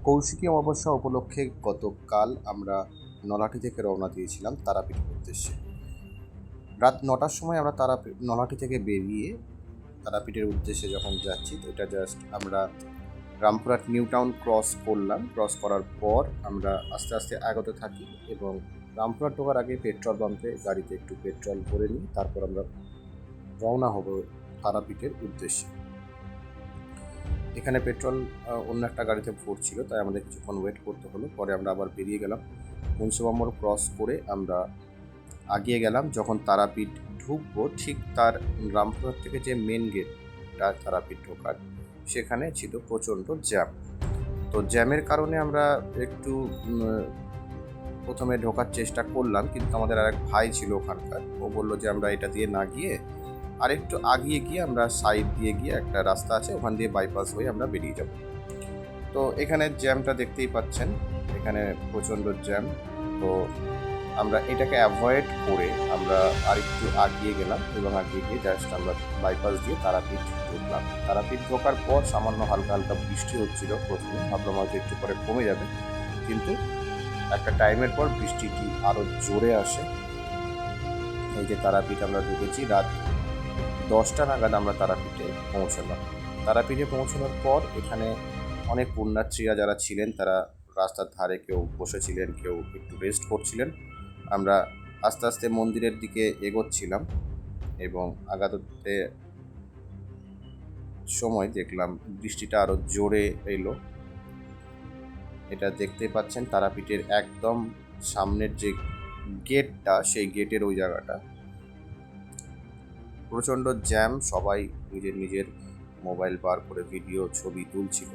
কৌশিকী অমাবস্যা উপলক্ষে গতকাল আমরা নলাটি থেকে রওনা দিয়েছিলাম তারাপীঠের উদ্দেশ্যে। রাত 9টার সময় আমরা নলাটি থেকে বেরিয়ে তারাপীঠের উদ্দেশ্যে যখন যাচ্ছি, তো এটা জাস্ট আমরা রামপুরহাট নিউ টাউন ক্রস করলাম। ক্রস করার পর আমরা আস্তে আস্তে এগোতে থাকি এবং রামপুরহাট ঢোকার আগে পেট্রোল পাম্পে গাড়িতে একটু পেট্রোল ভরে নিই, তারপর আমরা রওনা হব তারাপীঠের উদ্দেশ্যে। এখানে পেট্রোল অন্য একটা গাড়িতে ভরছিল, তাই আমাদের কিছুক্ষণ ওয়েট করতে হলো। পরে আমরা আবার বেরিয়ে গেলাম। মুন্সিগঞ্জ ক্রস করে আমরা আগিয়ে গেলাম। যখন তারাপীঠ ঢুকবো, ঠিক তার রামপুরহাট থেকে যে মেন গেটটা তারাপীঠ ঢোকার, সেখানে ছিল প্রচণ্ড জ্যাম। তো জ্যামের কারণে আমরা একটু প্রথমে ঢোকার চেষ্টা করলাম, কিন্তু আমাদের আরেক ভাই ছিল ওখানকার। ও বললো যে আমরা এটা দিয়ে না গিয়ে আর একটু আগিয়ে গিয়ে আমরা সাইড দিয়ে গিয়ে একটা রাস্তা আছে, ওখান দিয়ে বাইপাস হয়ে আমরা বেরিয়ে যাব। তো এখানে জ্যামটা দেখতেই পাচ্ছেন, এখানে প্রচণ্ড জ্যাম। তো আমরা এটাকে অ্যাভয়েড করে আমরা আরেকটু আগিয়ে গেলাম এবং আগিয়ে গিয়ে জাস্ট আমরা বাইপাস দিয়ে তারাপীঠ ঢুকলাম। তারাপীঠ ঢোকার পর সামান্য হালকা হালকা বৃষ্টি হচ্ছিল। প্রথমে ভাবলাম হয়তো একটু পরে কমে যাবে, কিন্তু একটা টাইমের পর বৃষ্টিটি আরও জোরে আসে। এই যে তারাপীঠ আমরা ঢুকেছি, রাত 10টা নাগাদ আমরা তারাপীঠে পৌঁছলাম। তারাপীঠে পৌঁছানোর পর এখানে অনেক পুণ্যার্থীরা যারা ছিলেন, তারা রাস্তার ধারে কেউ বসেছিলেন, কেউ একটু রেস্ট করছিলেন। আমরা আস্তে আস্তে মন্দিরের দিকে এগোচ্ছিলাম এবং আগাতে সময় দেখলাম বৃষ্টিটা আরও জোরে এলো। এটা দেখতে পাচ্ছেন তারাপীঠের একদম সামনের যে গেটটা, সেই গেটের ওই জায়গাটা প্রচণ্ড জ্যাম। সবাই নিজের নিজের মোবাইল বার করে ভিডিও ছবি তুলছিল।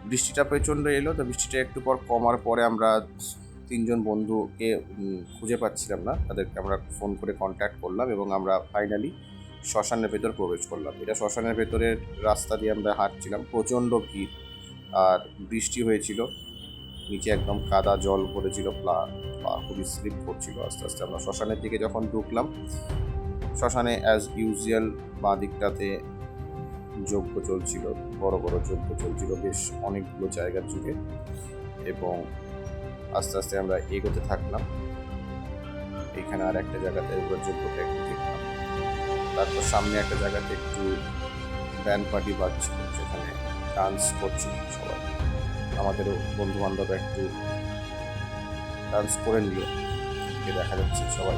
বৃষ্টিটা প্রচণ্ড এলো, তো বৃষ্টিটা একটু পর কমার পরে আমরা 3জন বন্ধুকে খুঁজে পাচ্ছিলাম না, তাদেরকে আমরা ফোন করে কন্ট্যাক্ট করলাম এবং আমরা ফাইনালি শ্মশানের ভেতর প্রবেশ করলাম। এটা শ্মশানের ভেতরের রাস্তা দিয়ে আমরা হাঁটছিলাম, প্রচণ্ড ভিড় আর বৃষ্টি হয়েছিল, নিচে একদম কাদা জল পড়েছিল, পা খুবই স্লিপ করছিল। আস্তে আস্তে আমরা শ্মশানের দিকে যখন ঢুকলাম, শ্মশানে অ্যাজ ইউজুয়াল বাঁ দিকটাতে যজ্ঞ চলছিল, বড় বড় যজ্ঞ চলছিল বেশ অনেকগুলো জায়গা জুড়ে, এবং আস্তে আস্তে আমরা এগোতে থাকলাম। এখানে আর একটা জায়গাতে যজ্ঞটা একটু দেখলাম। তারপর সামনে একটা জায়গাতে একটু ব্যান্ড পার্টি বাজছিল, সেখানে ডান্স করছিল সবাই। আমাদেরও বন্ধু বান্ধব একটু ডান্স করে নিল, দেখা যাচ্ছে সবাই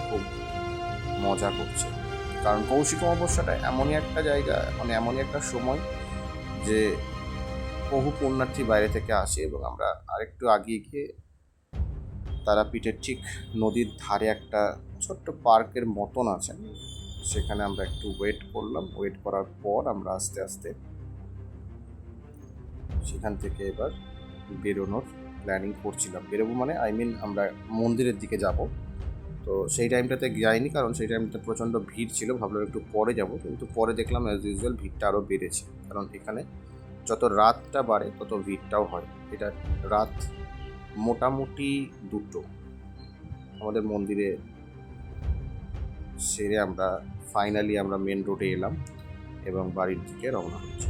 খুব মজা করছে। কারণ কৌশিকী অমাবস্যাটা এমনই একটা জায়গা, মানে এমনই একটা সময় যে বহু পুণ্যার্থী বাইরে থেকে আসে। এবং আমরা আরেকটু আগিয়ে গিয়ে তারাপীঠের ঠিক নদীর ধারে একটা ছোট্ট পার্কের মতন আছে, সেখানে আমরা একটু ওয়েট করলাম। ওয়েট করার পর আমরা আস্তে আস্তে সেখান থেকে এবার বেরোনোর প্ল্যানিং করছিলাম। বেরোবো মানে আমরা মন্দিরের দিকে যাব। তো সেই টাইমটাতে যাইনি, কারণ সেই টাইমটাতে প্রচণ্ড ভিড় ছিল। ভাবলাম একটু পরে যাব, কিন্তু পরে দেখলাম অ্যাজ ইউজুয়াল ভিড়টা আরও বেড়েছে। কারণ এখানে যত রাতটা বাড়ে তত ভিড়টাও হয়। এটা রাত মোটামুটি 2টো আমাদের মন্দিরে সেরে আমরা ফাইনালি মেন রোডে এলাম এবং বাড়ির দিকে রওনা হচ্ছি।